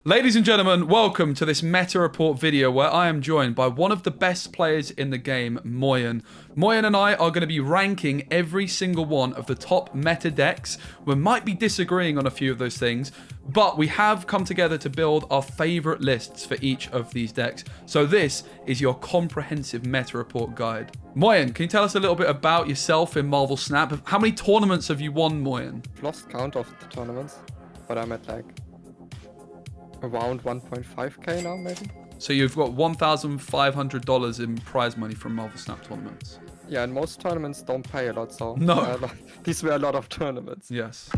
Ladies and gentlemen, welcome to this meta report video where I am joined by one of the best players in the game, Moyen. Moyen and I are going to be ranking every single one of the top meta decks. We might be disagreeing on a few of those things, but we have come together to build our favorite lists for each of these decks. So this is your comprehensive meta report guide. Moyen, can you tell us a little bit about yourself in Marvel Snap? How many tournaments have you won, Moyen? I've lost count of the tournaments, but I'm at like around 1.5k now, maybe. So you've got $1,500 in prize money from Marvel Snap tournaments. Yeah, and most tournaments don't pay a lot, so No. These were a lot of tournaments. Yes.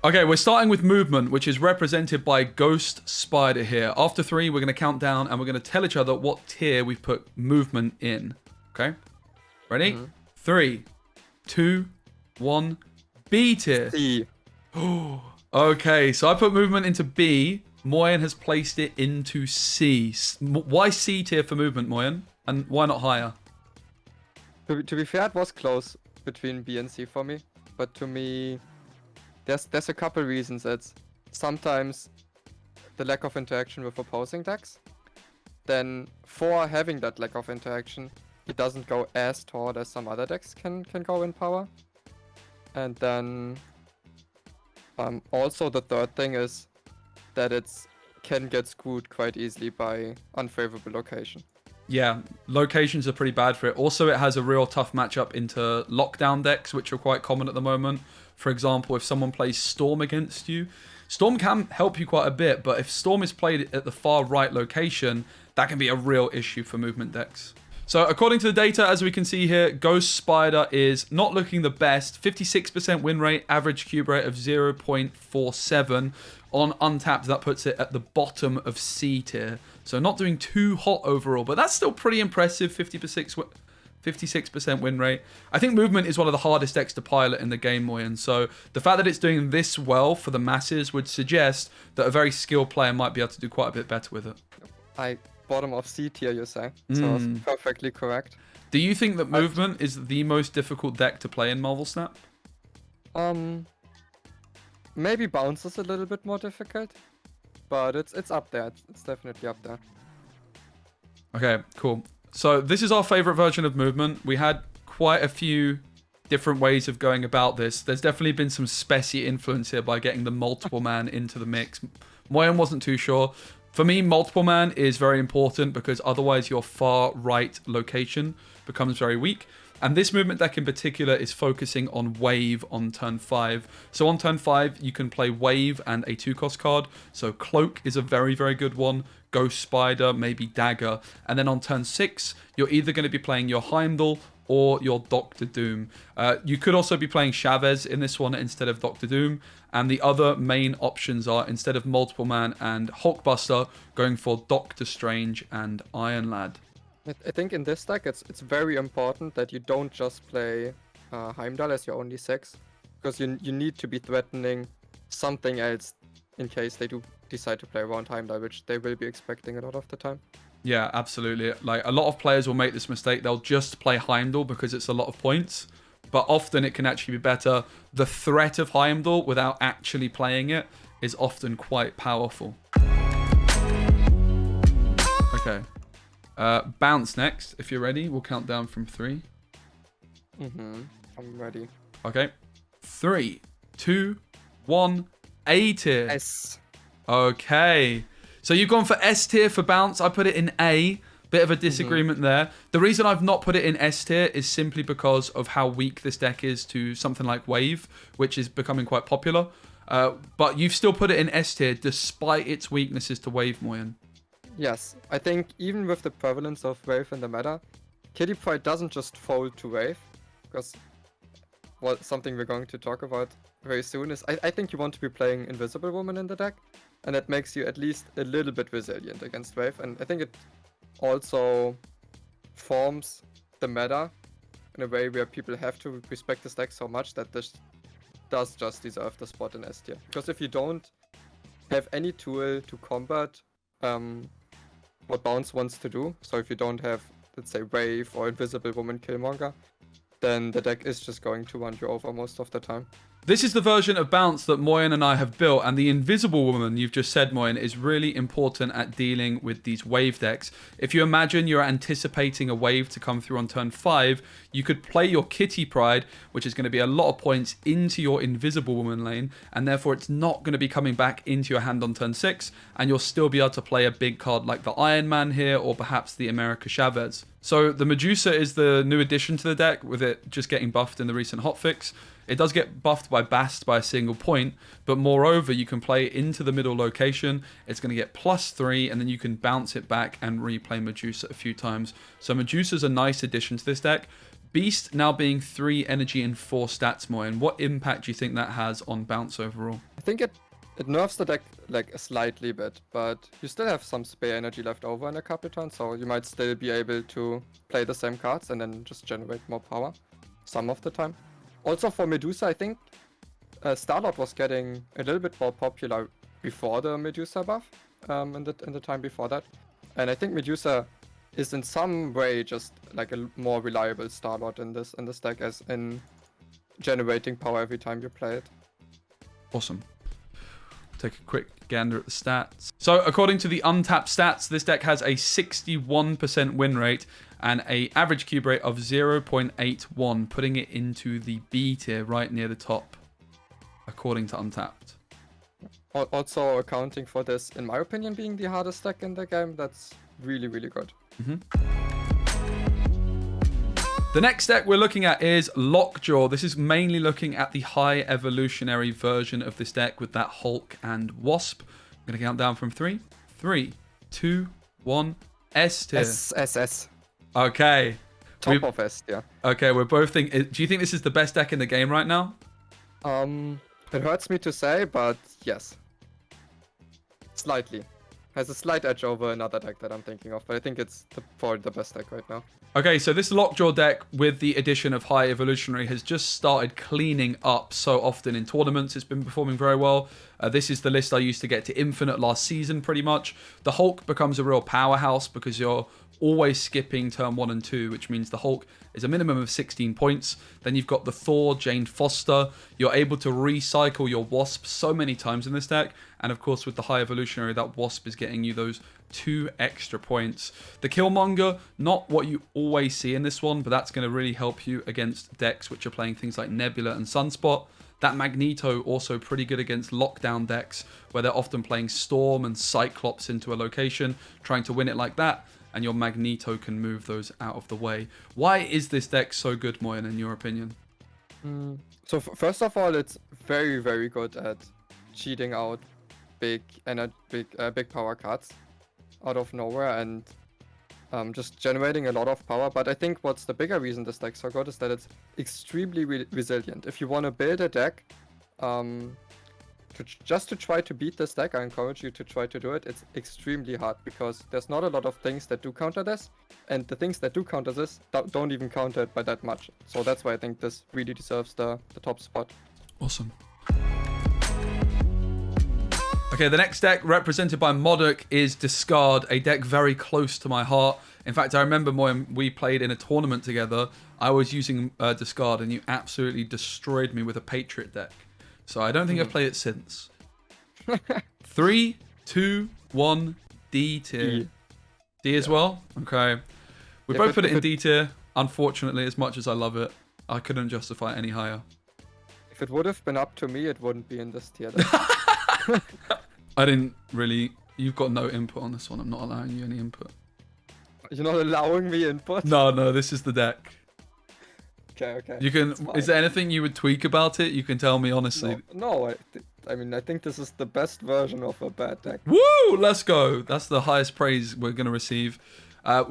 Okay, we're starting with movement, which is represented by Ghost Spider here. After 3, we're going to count down and we're going to tell each other what tier we've put movement in. Okay? Ready? 3, 2, 1. B tier. C. Okay, so I put movement into B. Moyen has placed it into C. Why C tier for movement, Moyen? And why not higher? To be fair, it was close between B and C for me, but to me, there's a couple reasons. It's sometimes the lack of interaction with opposing decks. Then for having that lack of interaction, it doesn't go as tall as some other decks can go in power. And then also the third thing is that it can get screwed quite easily by unfavorable location. Yeah, locations are pretty bad for it. Also, it has a real tough matchup into lockdown decks, which are quite common at the moment. For example, if someone plays Storm against you, Storm can help you quite a bit, but if Storm is played at the far right location, that can be a real issue for movement decks. So according to the data, as we can see here, Ghost Spider is not looking the best. 56% win rate, average cube rate of 0.47. On Untapped, that puts it at the bottom of C tier. So not doing too hot overall, but that's still pretty impressive, 56% win rate. I think movement is one of the hardest decks to pilot in the game, Moyen. So the fact that it's doing this well for the masses would suggest that a very skilled player might be able to do quite a bit better with it. Bottom of C tier, you say? So it's perfectly correct. Do you think that movement is the most difficult deck to play in Marvel Snap? Maybe bounce is a little bit more difficult, but it's up there. It's definitely up there. Okay, cool. So this is our favorite version of movement. We had quite a few different ways of going about this. There's definitely been some specie influence here by getting the multiple man into the mix. Moyen wasn't too sure. For me, multiple man is very important because otherwise your far right location becomes very weak. And this movement deck in particular is focusing on wave on turn 5. So on turn 5, you can play wave and a 2-cost card. So cloak is a very, very good one. Ghost Spider, maybe dagger. And then on turn 6, you're either going to be playing your Heimdall or your Doctor Doom. You could also be playing Chavez in this one instead of Doctor Doom. And the other main options are, instead of Multiple Man and Hulkbuster, going for Doctor Strange and Iron Lad. I think in this deck, it's very important that you don't just play Heimdall as your only 6, because you need to be threatening something else in case they do decide to play around Heimdall, which they will be expecting a lot of the time. Yeah, absolutely. Like, a lot of players will make this mistake. They'll just play Heimdall because it's a lot of points. But often it can actually be better. The threat of Heimdall without actually playing it is often quite powerful. Okay. Bounce next. If you're ready, we'll count down from 3. I'm ready. Okay. 3, 2, 1. A tier. S. Okay. So you've gone for S tier for bounce. I put it in A. Bit of a disagreement there. The reason I've not put it in S tier is simply because of how weak this deck is to something like Wave, which is becoming quite popular. But you've still put it in S tier despite its weaknesses to Wave, Moyen. Yes, I think even with the prevalence of Wave in the meta, Kitty Pryde doesn't just fold to Wave, because something we're going to talk about very soon is I think you want to be playing Invisible Woman in the deck, and that makes you at least a little bit resilient against Wave, and I think it also forms the meta in a way where people have to respect this deck so much that this does just deserve the spot in S tier. Because if you don't have any tool to combat what Bounce wants to do, so if you don't have, let's say, Wave or Invisible Woman Killmonger, then the deck is just going to run you over most of the time. This is the version of bounce that Moyen and I have built, and the Invisible Woman you've just said, Moyen, is really important at dealing with these wave decks. If you imagine you're anticipating a wave to come through on turn 5, you could play your Kitty Pryde, which is going to be a lot of points, into your Invisible Woman lane, and therefore it's not going to be coming back into your hand on turn 6, and you'll still be able to play a big card like the Iron Man here, or perhaps the America Chavez. So the Medusa is the new addition to the deck, with it just getting buffed in the recent hotfix. It does get buffed by Bast by a single point, but moreover, you can play it into the middle location. It's going to get +3, and then you can bounce it back and replay Medusa a few times. So Medusa's a nice addition to this deck. Beast now being 3 energy and 4 stats, Moyen. What impact do you think that has on bounce overall? I think it nerfs the deck like a slightly bit, but you still have some spare energy left over in a couple turns, so you might still be able to play the same cards and then just generate more power some of the time. Also for Medusa, I think Starlord was getting a little bit more popular before the Medusa buff, in the time before that. And I think Medusa is in some way just like a more reliable Starlord in this deck, as in generating power every time you play it. Awesome. Take a quick gander at the stats. So according to the untapped stats, this deck has a 61% win rate and a average cube rate of 0.81, putting it into the B tier right near the top, according to untapped. Also accounting for this, in my opinion, being the hardest deck in the game, that's really, really good. The next deck we're looking at is Lockjaw. This is mainly looking at the high evolutionary version of this deck with that Hulk and Wasp. I'm going to count down from 3. 3, 2, 1. S tier. S. Okay. Top of S, yeah. Okay, we're both thinking... Do you think this is the best deck in the game right now? It hurts me to say, but yes. Slightly. Has a slight edge over another deck that I'm thinking of, but I think it's probably the best deck right now. Okay, so this Lockjaw deck with the addition of High Evolutionary has just started cleaning up so often in tournaments. It's been performing very well. This is the list I used to get to Infinite last season, pretty much. The Hulk becomes a real powerhouse because you're always skipping turn 1 and 2, which means the Hulk is a minimum of 16 points. Then you've got the Thor, Jane Foster. You're able to recycle your Wasp so many times in this deck. And of course, with the High Evolutionary, that Wasp is getting you those 2 extra points. The Killmonger, not what you always see in this one, but that's going to really help you against decks which are playing things like Nebula and Sunspot. That Magneto also pretty good against lockdown decks, where they're often playing Storm and Cyclops into a location, trying to win it like that, and your Magneto can move those out of the way. Why is this deck so good, Moyen, in your opinion? So first of all, it's very, very good at cheating out big power cards out of nowhere and just generating a lot of power. But I think what's the bigger reason this deck's so good is that it's extremely resilient. If you want to build a deck just to try to beat this deck, I encourage you to try to do it. It's extremely hard because there's not a lot of things that do counter this, and the things that do counter this don't even counter it by that much. So that's why I think this really deserves the top spot. Awesome. Okay, the next deck represented by Modok is Discard, a deck very close to my heart. In fact, I remember Moyen, we played in a tournament together. I was using Discard and you absolutely destroyed me with a Patriot deck. So I don't think I've played it since. 3, 2, 1, D tier. D as well? Okay. We both put it in D tier. Unfortunately, as much as I love it, I couldn't justify it any higher. If it would have been up to me, it wouldn't be in this tier. I didn't really... You've got no input on this one. I'm not allowing you any input. You're not allowing me input? No, this is the deck. Okay. You can... Is there anything you would tweak about it? You can tell me honestly. No, I mean, I think this is the best version of a bad deck. Woo! Let's go. That's the highest praise we're going to receive.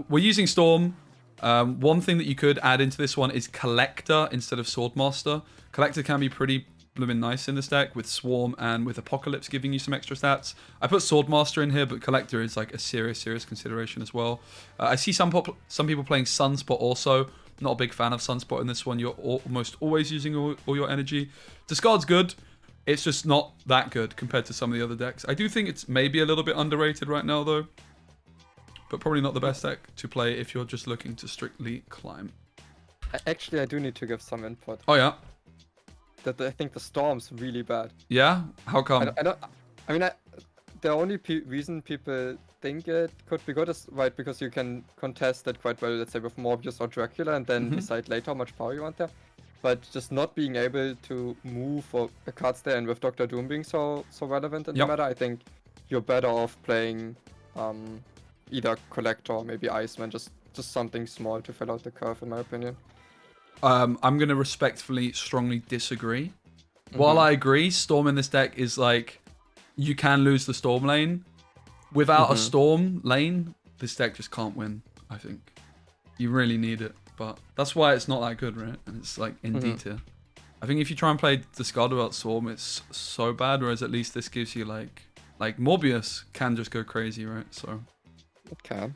We're using Storm. One thing that you could add into this one is Collector instead of Swordmaster. Collector can be pretty blooming nice in this deck with Swarm and with Apocalypse giving you some extra stats. I put Swordmaster in here, but Collector is like a serious consideration as well. I see some people playing Sunspot also. Not a big fan of Sunspot in this one. You're almost always using all your energy. Discard's good. It's just not that good compared to some of the other decks. I do think it's maybe a little bit underrated right now though. But probably not the best deck to play if you're just looking to strictly climb. Actually, I do need to give some input. Oh yeah? that I think the Storm's really bad. Yeah? How come? I don't. I mean, the only reason people think it could be good is right because you can contest it quite well, let's say with Morbius or Dracula, and then decide later how much power you want there. But just not being able to move or cards there, and with Doctor Doom being so relevant in the meta, I think you're better off playing either Collector or maybe Iceman, just something small to fill out the curve, in my opinion. I'm going to respectfully, strongly disagree. While I agree, Storm in this deck is like, you can lose the Storm lane. Without a Storm lane, this deck just can't win, I think. You really need it. But that's why it's not that good, right? And it's like in D tier. I think if you try and play Discard without Storm, it's so bad. Whereas at least this gives you like Morbius can just go crazy, right? So it can.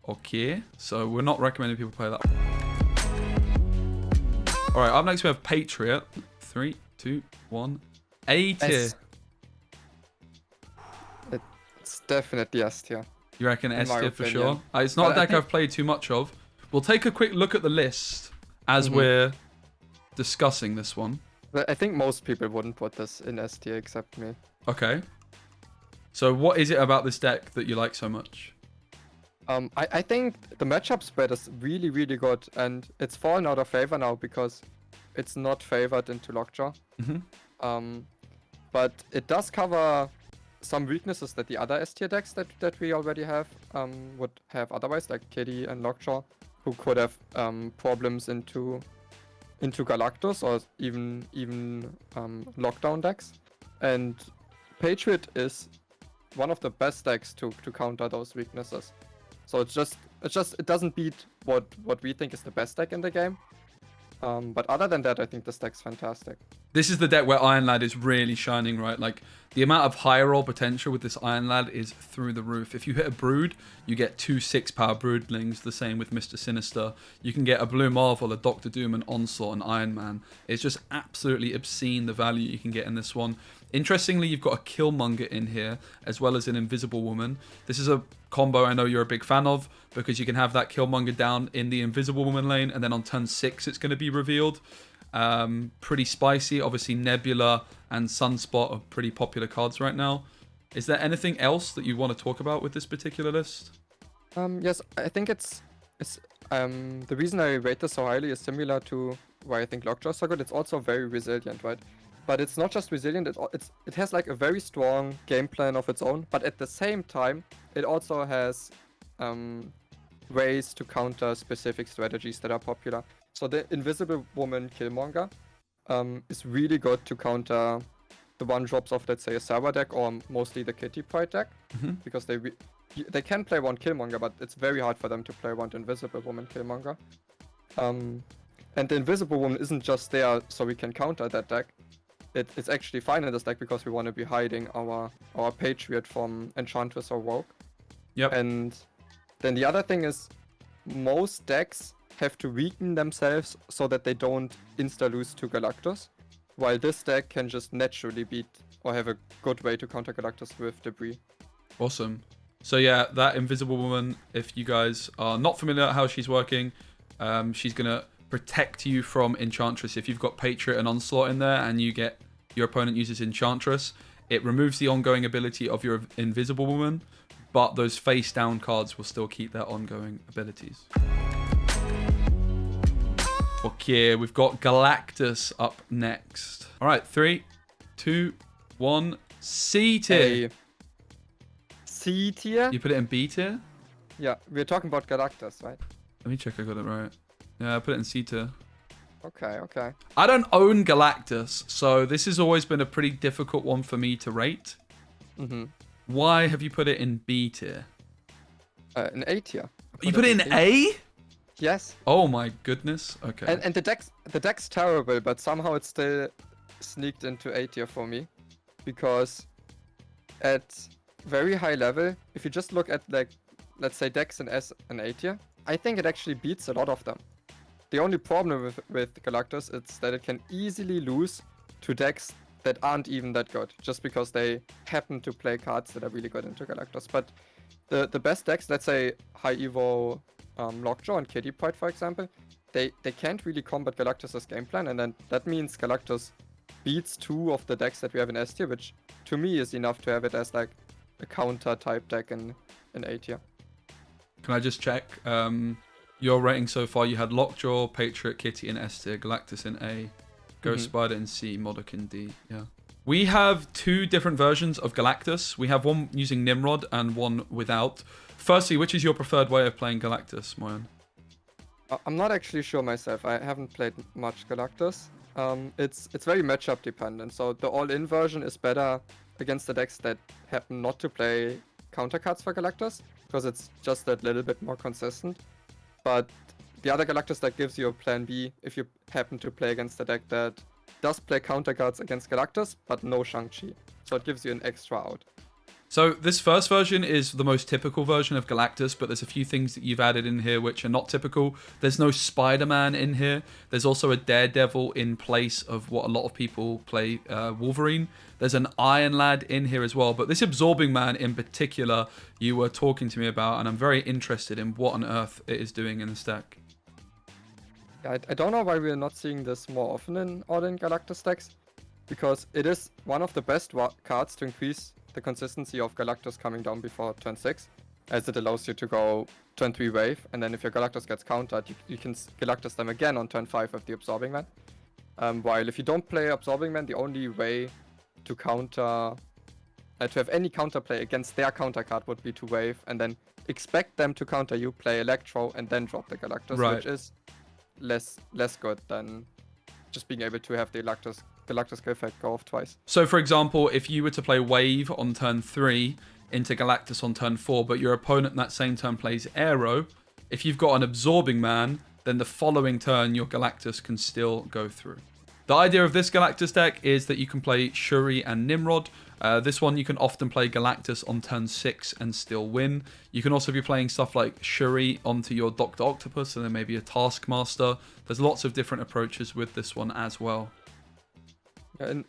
Okay, so we're not recommending people play that. All right, up next we have Patriot. 3, 2, 1. A tier. It's definitely S tier. You reckon S tier for sure? It's not a deck I've played too much of. We'll take a quick look at the list as we're discussing this one. I think most people wouldn't put this in S tier except me. Okay. So what is it about this deck that you like so much? I think the matchup spread is really, really good, and it's fallen out of favor now because it's not favored into Lockjaw. But it does cover some weaknesses that the other S tier decks that we already have would have otherwise, like Kitty and Lockjaw, who could have problems into Galactus or even lockdown decks. And Patriot is one of the best decks to counter those weaknesses. So it doesn't beat what we think is the best deck in the game. But other than that, I think this deck's fantastic. This is the deck where Iron Lad is really shining, right? Like, the amount of high roll potential with this Iron Lad is through the roof. If you hit a Brood, you get 2 6-power Broodlings, the same with Mr. Sinister. You can get a Blue Marvel, a Doctor Doom, an Onslaught, and Iron Man. It's just absolutely obscene the value you can get in this one. Interestingly, you've got a Killmonger in here, as well as an Invisible Woman. This is a combo I know you're a big fan of, because you can have that Killmonger down in the Invisible Woman lane, and then on turn 6 it's going to be revealed. Pretty spicy. Obviously, Nebula and Sunspot are pretty popular cards right now. Is there anything else that you want to talk about with this particular list? Yes, I think it's the reason I rate this so highly is similar to why I think Lockjaw is so good. It's also very resilient, right? But it's not just resilient, it has like a very strong game plan of its own, but at the same time, it also has ways to counter specific strategies that are popular. So the Invisible Woman Killmonger is really good to counter the one-drops of, let's say, a Sera deck or mostly the Kitty Pryde deck, because they can play one Killmonger, but it's very hard for them to play one Invisible Woman Killmonger. And the Invisible Woman isn't just there so we can counter that deck. It's actually fine in this deck because we want to be hiding our Patriot from Enchantress or Rogue. Yep. And then the other thing is, most decks have to weaken themselves so that they don't insta-lose to Galactus, while this deck can just naturally beat or have a good way to counter Galactus with Debris. Awesome. So yeah, that Invisible Woman, if you guys are not familiar with how she's working, she's going to protect you from Enchantress. If you've got Patriot and Onslaught in there and your opponent uses Enchantress, it removes the ongoing ability of your Invisible Woman, but those face down cards will still keep their ongoing abilities. Okay, we've got Galactus up next. All right, 3, 2, 1. C tier. C tier? You put it in B tier? Yeah, we're talking about Galactus, right? Let me check I got it right. Yeah, I put it in C tier. Okay. I don't own Galactus, so this has always been a pretty difficult one for me to rate. Why have you put it in B tier? In A tier. You put it in A? Yes. Oh my goodness. Okay. And the deck's terrible, but somehow it's still sneaked into A tier for me, because at very high level, if you just look at, like, let's say decks in S and A tier, I think it actually beats a lot of them. The only problem with Galactus is that it can easily lose to decks that aren't even that good, just because they happen to play cards that are really good into Galactus. But the best decks, let's say High Evo Lockjaw and Kitty Pryde, for example, they can't really combat Galactus's game plan, and then that means Galactus beats 2 of the decks that we have in S tier, which to me is enough to have it as like a counter type deck in A tier. Can I just check? Your rating so far, you had Lockjaw, Patriot, Kitty in S tier, Galactus in A, Ghost Spider in C, Modok in D. Yeah. We have 2 different versions of Galactus. We have one using Nimrod and one without. Firstly, which is your preferred way of playing Galactus, Moyen? I'm not actually sure myself. I haven't played much Galactus. It's very matchup dependent. So the all-in version is better against the decks that happen not to play counter cards for Galactus, because it's just that little bit more consistent. But the other Galactus deck gives you a plan B if you happen to play against a deck that does play counter cards against Galactus, but no Shang-Chi. So it gives you an extra out. So this first version is the most typical version of Galactus, but there's a few things that you've added in here which are not typical. There's no Spider-Man in here. There's also a Daredevil in place of what a lot of people play Wolverine. There's an Iron Lad in here as well, but this Absorbing Man in particular you were talking to me about, and I'm very interested in what on earth it is doing in this deck. I don't know why we're not seeing this more often in all-in Galactus decks, because it is one of the best cards to increase the consistency of Galactus coming down before turn 6, as it allows you to go turn 3 wave, and then if your Galactus gets countered, you can Galactus them again on turn 5 with the Absorbing Man. While if you don't play Absorbing Man, the only way to counter, to have any counterplay against their counter card would be to wave, and then expect them to counter you, play Electro, and then drop the Galactus, Right. which is less good than just being able to have the Galactus go effect go off twice. So for example, if you were to play Wave on turn 3 into Galactus on turn 4, but your opponent that same turn plays Aero, if you've got an Absorbing Man, then the following turn your Galactus can still go through. The idea of this Galactus deck is that you can play Shuri and Nimrod. This one you can often play Galactus on turn 6 and still win. You can also be playing stuff like Shuri onto your Dr. Octopus and then maybe a Taskmaster. There's lots of different approaches with this one as well. And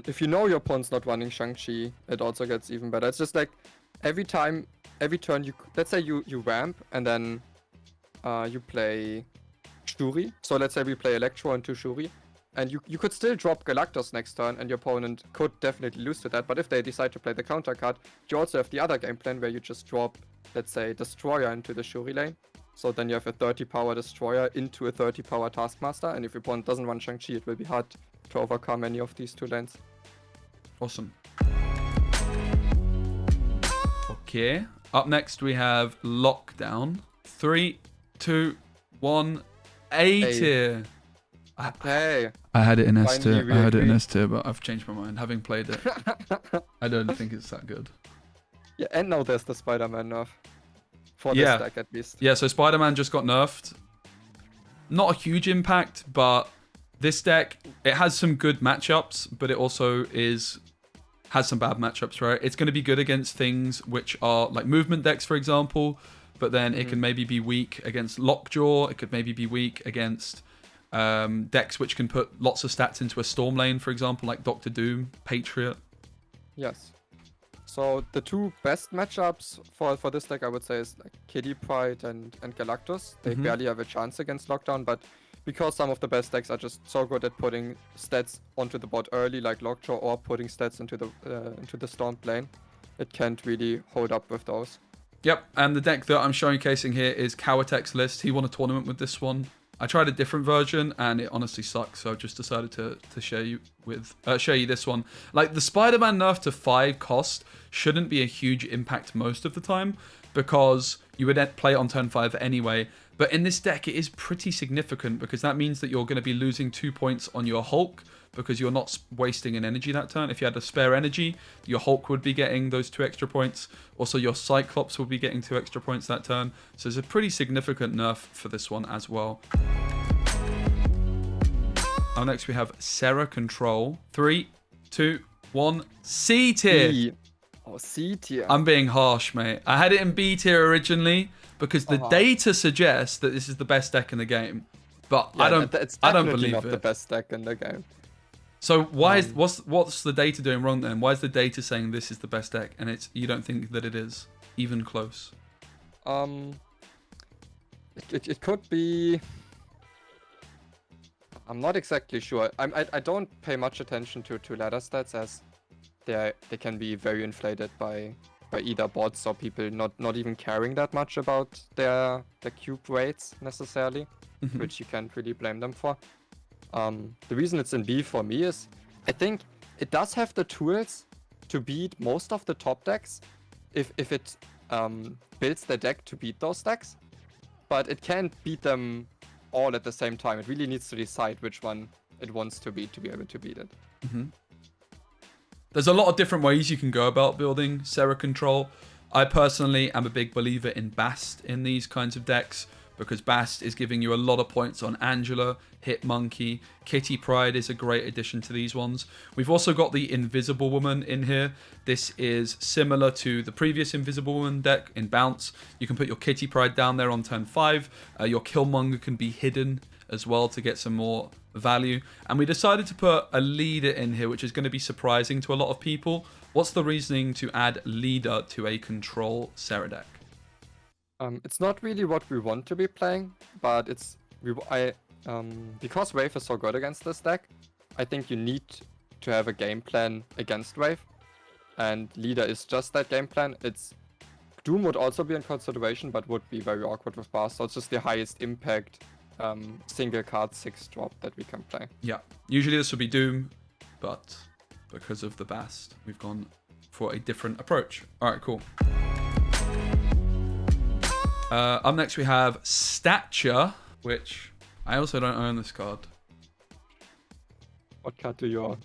if you know your opponent's not running Shang-Chi, it also gets even better. It's just like every turn let's say you ramp and then you play Shuri. So let's say we play Electro into Shuri, and you could still drop Galactus next turn, and your opponent could definitely lose to that. But if they decide to play the counter card, you also have the other game plan where you just drop, let's say, Destroyer into the Shuri lane. So then you have a 30 power Destroyer into a 30 power Taskmaster, and if your opponent doesn't run Shang-Chi, it will be hard to overcome any of these 2 lanes. Awesome. Okay. Up next we have Lockdown. 3, 2, 1. A tier. Hey. I had it in S Finally, tier. we I had it in agree. S tier, but I've changed my mind. Having played it, I don't think it's that good. Yeah, and now there's the Spider-Man nerf. For Yeah. this deck at least. Yeah, so Spider-Man just got nerfed. Not a huge impact, but this deck, it has some good matchups, but it also has some bad matchups, right? It's going to be good against things which are like movement decks, for example, but then it can maybe be weak against Lockjaw. It could maybe be weak against decks which can put lots of stats into a Storm lane, for example, like Doctor Doom, Patriot. Yes. So the 2 best matchups for this deck, I would say, is like Kitty Pryde and Galactus. They barely have a chance against Lockdown, but because some of the best decks are just so good at putting stats onto the board early, like Lockjaw, or putting stats into the Storm lane, it can't really hold up with those. Yep, and the deck that I'm showcasing here is Cowatek's list. He won a tournament with this one. I tried a different version and it honestly sucks, so I just decided to share you this one. Like the Spider-Man nerf to 5 cost shouldn't be a huge impact most of the time because you would play it on turn 5 anyway. But in this deck, it is pretty significant because that means that you're going to be losing 2 points on your Hulk because you're not wasting an energy that turn. If you had a spare energy, your Hulk would be getting those 2 extra points. Also, your Cyclops will be getting 2 extra points that turn. So it's a pretty significant nerf for this one as well. Up next, we have Sera Control. 3, 2, 1. C tier. E. Oh, C tier. I'm being harsh, mate. I had it in B tier originally because the data suggests that this is the best deck in the game. But Yeah, I don't definitely believe not it. the best deck in the game. So why is what's the data doing wrong then? Why is the data saying this is the best deck and you don't think that it is even close? It could be I'm not exactly sure. I don't pay much attention to ladder stats, as they can be very inflated by either bots or people not even caring that much about their cube rates necessarily, which you can't really blame them for. The reason it's in B for me is I think it does have the tools to beat most of the top decks if it builds the deck to beat those decks, but it can't beat them all at the same time. It really needs to decide which one it wants to beat to be able to beat it. There's a lot of different ways you can go about building Sera Control. I personally am a big believer in Bast in these kinds of decks, because Bast is giving you a lot of points on Angela, Hitmonkey. Kitty Pryde is a great addition to these ones. We've also got the Invisible Woman in here. This is similar to the previous Invisible Woman deck in Bounce. You can put your Kitty Pryde down there on turn 5. Your Killmonger can be hidden as well to get some more value. And we decided to put a leader in here, which is going to be surprising to a lot of people. What's the reasoning to add leader to a control Sera deck? It's not really what we want to be playing, but because Wave is so good against this deck, I think you need to have a game plan against Wave, and leader is just that game plan. Doom would also be in consideration, but would be very awkward with Bast. So it's just the highest impact single card 6 drop that we can play. Yeah, usually this would be Doom, but because of the Bast, we've gone for a different approach. All right, cool. Up next we have Stature, which I also don't own this card. What card do you own?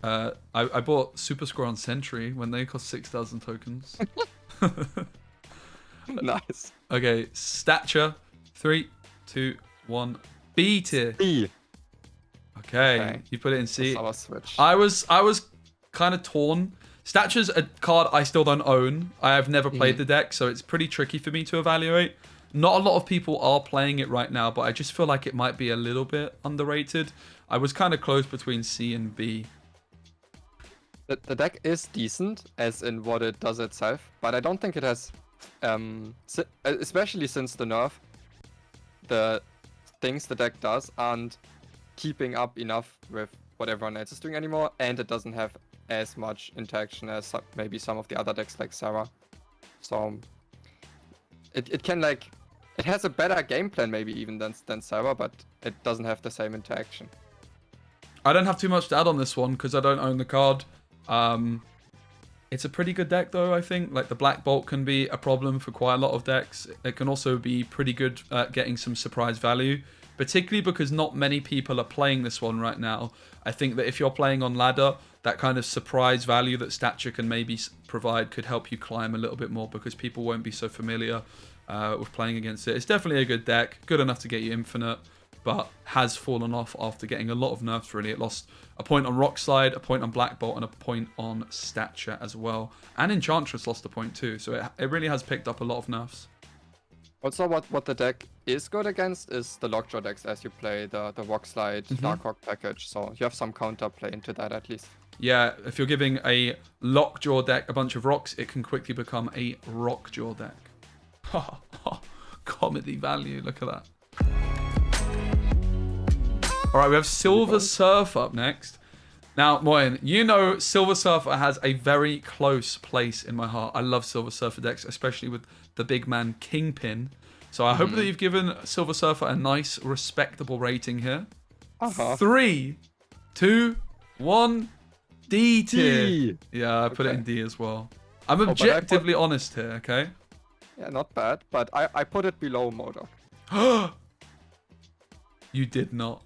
I bought Super Score on Sentry when they cost 6,000 tokens. Nice. Okay, Stature. 3, 2, 1. B tier. B. Okay, you put it in C. That's our switch. I was kind of torn. Stature's a card I still don't own. I have never played the deck, so it's pretty tricky for me to evaluate. Not a lot of people are playing it right now, but I just feel like it might be a little bit underrated. I was kind of close between C and B. The deck is decent, as in what it does itself, but I don't think it has, especially since the nerf, the things the deck does aren't keeping up enough with what everyone else is doing anymore, and it doesn't have as much interaction as maybe some of the other decks like Sera. So it can it has a better game plan maybe even than Sera, but it doesn't have the same interaction. I don't have too much to add on this one because I don't own the card. It's a pretty good deck though, I think. Like the Black Bolt can be a problem for quite a lot of decks. It can also be pretty good at getting some surprise value, particularly because not many people are playing this one right now. I think that if you're playing on ladder, that kind of surprise value that Stature can maybe provide could help you climb a little bit more because people won't be so familiar with playing against it. It's definitely a good deck, good enough to get you infinite, but has fallen off after getting a lot of nerfs really. It lost a point on Rockslide, a point on Black Bolt, and a point on Stature as well. And Enchantress lost a point too, so it really has picked up a lot of nerfs. Also, what the deck is good against is the Lockjaw decks as you play the Rockslide Darkhawk package, so you have some counterplay into that at least. Yeah, if you're giving a Lockjaw deck a bunch of rocks, it can quickly become a Rockjaw deck. Comedy value, look at that. Alright, we have Silver Surfer up next. Now, Moyen, you know Silver Surfer has a very close place in my heart. I love Silver Surfer decks, especially with the big man Kingpin. So I hope that you've given Silver Surfer a nice, respectable rating here. 3, 2, 1... D tier. D. Yeah, I put it in D as well. I'm objectively honest here, okay? Yeah, not bad, but I put it below MODOK. You did not.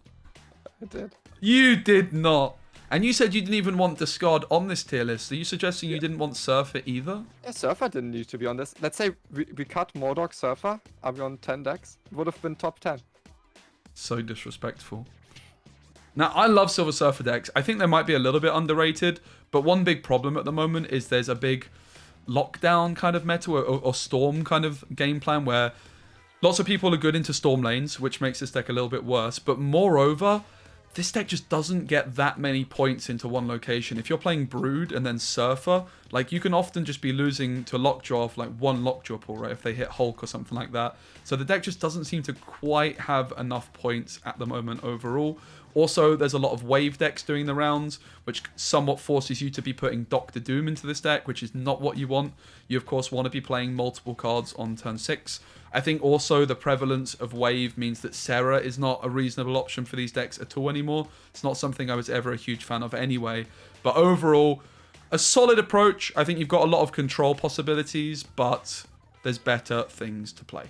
I did. You did not. And you said you didn't even want Discard on this tier list. Are you suggesting you didn't want Surfer either? Yeah, Surfer didn't need to be on this. Let's say we cut MODOK Surfer. Are we on 10 decks? It would have been top 10. So disrespectful. Now, I love Silver Surfer decks. I think they might be a little bit underrated, but one big problem at the moment is there's a big lockdown kind of meta or storm kind of game plan where lots of people are good into storm lanes, which makes this deck a little bit worse. But moreover, this deck just doesn't get that many points into one location. If you're playing Brood and then Surfer, like you can often just be losing to Lockjaw for like one Lockjaw pull, right? If they hit Hulk or something like that. So the deck just doesn't seem to quite have enough points at the moment overall. Also, there's a lot of wave decks doing the rounds, which somewhat forces you to be putting Doctor Doom into this deck, which is not what you want. You, of course, want to be playing multiple cards on turn 6. I think also the prevalence of wave means that Sera is not a reasonable option for these decks at all anymore. It's not something I was ever a huge fan of anyway. But overall, a solid approach. I think you've got a lot of control possibilities, but there's better things to play.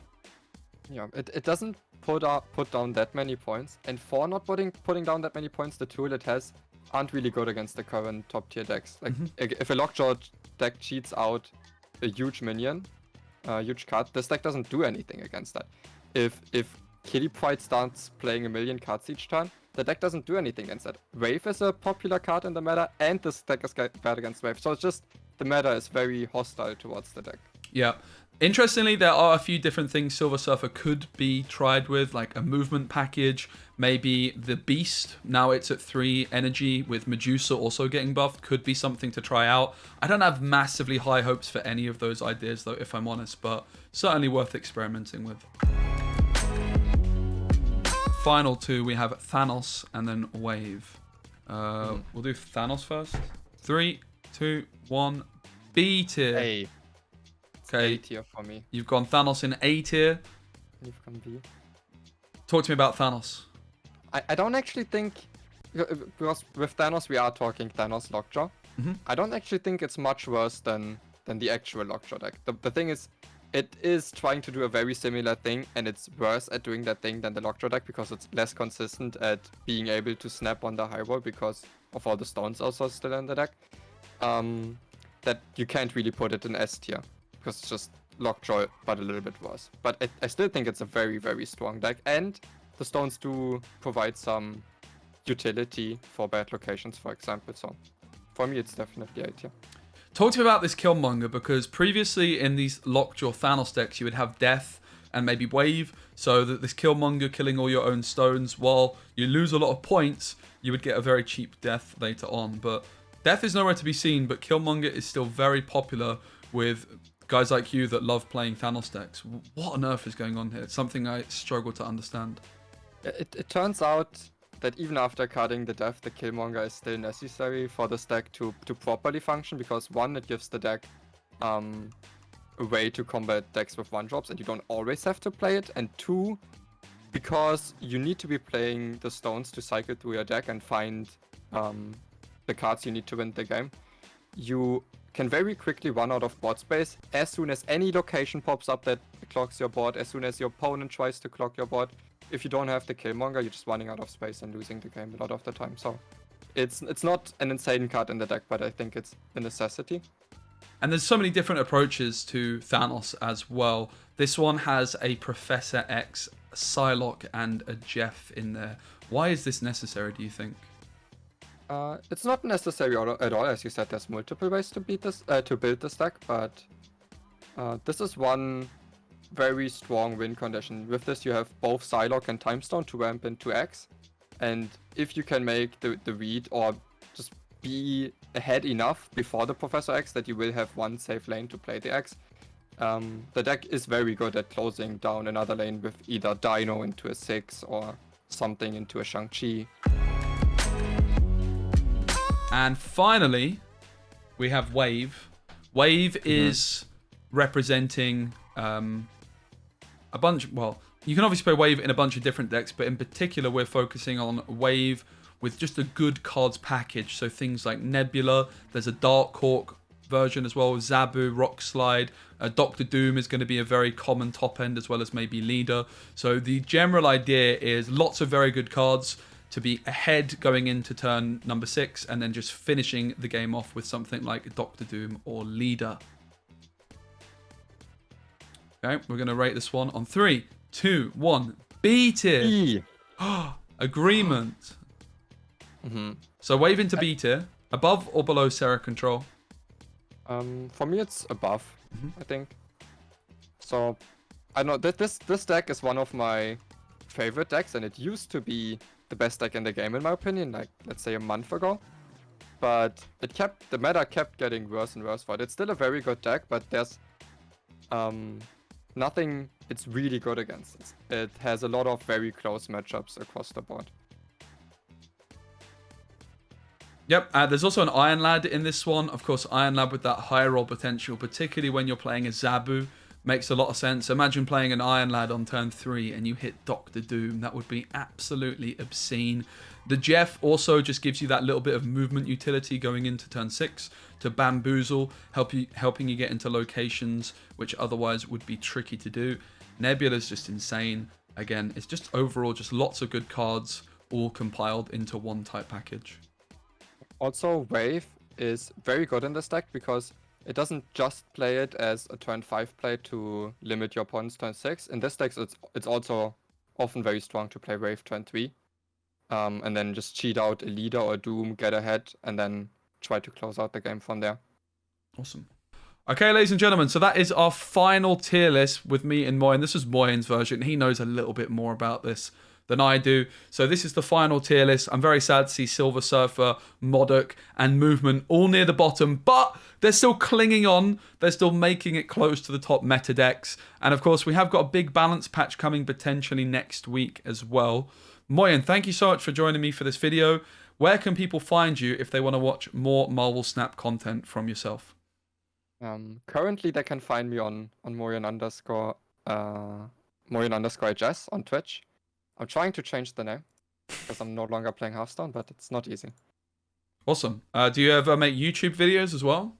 Yeah, it doesn't put down that many points, and for not putting down that many points, the tool it has aren't really good against the current top tier decks. Like if a Lockjaw deck cheats out a huge minion, huge card, this deck doesn't do anything against that. If Kitty Pride starts playing a million cards each turn, the deck doesn't do anything against that. Wave is a popular card in the meta, and this deck is bad against Wave. So it's just the meta is very hostile towards the deck. Yeah. Interestingly, there are a few different things Silver Surfer could be tried with, like a movement package, maybe the Beast. Now it's at 3 energy with Medusa also getting buffed. Could be something to try out. I don't have massively high hopes for any of those ideas, though, if I'm honest, but certainly worth experimenting with. Final 2, we have Thanos and then Wave. We'll do Thanos first. 3, 2, 1, B tier. A. Okay. A tier for me. You've gone Thanos in A tier. You've gone B. Talk to me about Thanos. I don't actually think, because with Thanos we are talking Thanos Lockjaw. I don't actually think it's much worse than the actual Lockjaw deck. The thing is, it is trying to do a very similar thing, and it's worse at doing that thing than the Lockjaw deck because it's less consistent at being able to snap on the high roll because of all the stones also still in the deck. That you can't really put it in S tier because it's just Lockjaw but a little bit worse. But I still think it's a very, very strong deck, and the stones do provide some utility for bad locations, for example. So for me, it's definitely A tier. Talk to me about this Killmonger, because previously in these Lockjaw Thanos decks, you would have Death and maybe Wave, so that this Killmonger killing all your own stones, while you lose a lot of points, you would get a very cheap Death later on. But Death is nowhere to be seen, but Killmonger is still very popular with guys like you that love playing Thanos decks. What on earth is going on here? It's something I struggle to understand. It turns out that even after cutting the Death, the Killmonger is still necessary for this deck to properly function, because one, it gives the deck a way to combat decks with 1-drops, and you don't always have to play it, and 2, because you need to be playing the stones to cycle through your deck and find the cards you need to win the game, you can very quickly run out of board space as soon as any location pops up that clogs your board, as soon as your opponent tries to clog your board. If you don't have the Killmonger, you're just running out of space and losing the game a lot of the time. So it's not an insane card in the deck, but I think it's a necessity. And there's so many different approaches to Thanos as well. This one has a Professor X, a Psylocke, and a Jeff in there. Why is this necessary, do you think? It's not necessary at all. As you said, there's multiple ways to build this deck, but this is one very strong win condition. With this, you have both Psylocke and Timestone to ramp into X, and if you can make the read or just be ahead enough before the Professor X that you will have one safe lane to play the X, the deck is very good at closing down another lane with either Dino into a 6 or something into a Shang-Chi. And finally, we have Wave. Wave is representing a bunch. Well, you can obviously play Wave in a bunch of different decks, but in particular, we're focusing on Wave with just a good cards package. So things like Nebula, there's a Dark Hawk version as well, Zabu, Rock Slide. Doctor Doom is going to be a very common top end, as well as maybe Leader. So the general idea is lots of very good cards to be ahead going into turn number 6, and then just finishing the game off with something like Doctor Doom or Leader. Okay, we're going to rate this one on 3, 2, 1. B tier. E. Agreement. So Wave into B tier. Above or below Sera Control? For me, it's above, I think. So, I know that this deck is one of my favorite decks, and it used to be the best deck in the game in my opinion, like let's say a month ago. But the meta kept getting worse and worse for it. It's still a very good deck, but there's nothing it's really good against. It has a lot of very close matchups across the board. Yep, there's also an Iron Lad in this one. Of course, Iron Lad with that high roll potential, particularly when you're playing a Zabu, makes a lot of sense. Imagine playing an Iron Lad on turn 3 and you hit Doctor Doom. That would be absolutely obscene. The Jeff also just gives you that little bit of movement utility going into turn 6 to bamboozle, helping you get into locations which otherwise would be tricky to do. Nebula's just insane. Again, it's just overall just lots of good cards all compiled into one type package. Also, Wave is very good in this deck because it doesn't just play it as a turn 5 play to limit your opponent's turn 6. In this deck, it's also often very strong to play Wave turn 3. And then just cheat out a leader or Doom, get ahead, and then try to close out the game from there. Awesome. Okay, ladies and gentlemen, so that is our final tier list with me and Moyen. This is Moyen's version. He knows a little bit more about this than I do. So this is the final tier list. I'm very sad to see Silver Surfer, Modok, and Movement all near the bottom, but they're still clinging on. They're still making it close to the top meta decks. And of course, we have got a big balance patch coming potentially next week as well. Moyen, thank you so much for joining me for this video. Where can people find you if they want to watch more Marvel Snap content from yourself? Currently, they can find me on Moyen_HS on Twitch. I'm trying to change the name because I'm no longer playing Hearthstone, but it's not easy. Awesome. Do you ever make YouTube videos as well?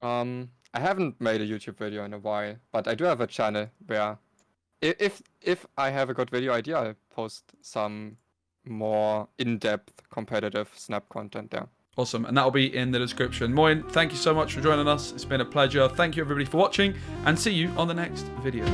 I haven't made a YouTube video in a while, but I do have a channel where if I have a good video idea, I'll post some more in-depth competitive Snap content there. Awesome, and that'll be in the description. Moyen, thank you so much for joining us. It's been a pleasure. Thank you everybody for watching, and see you on the next video.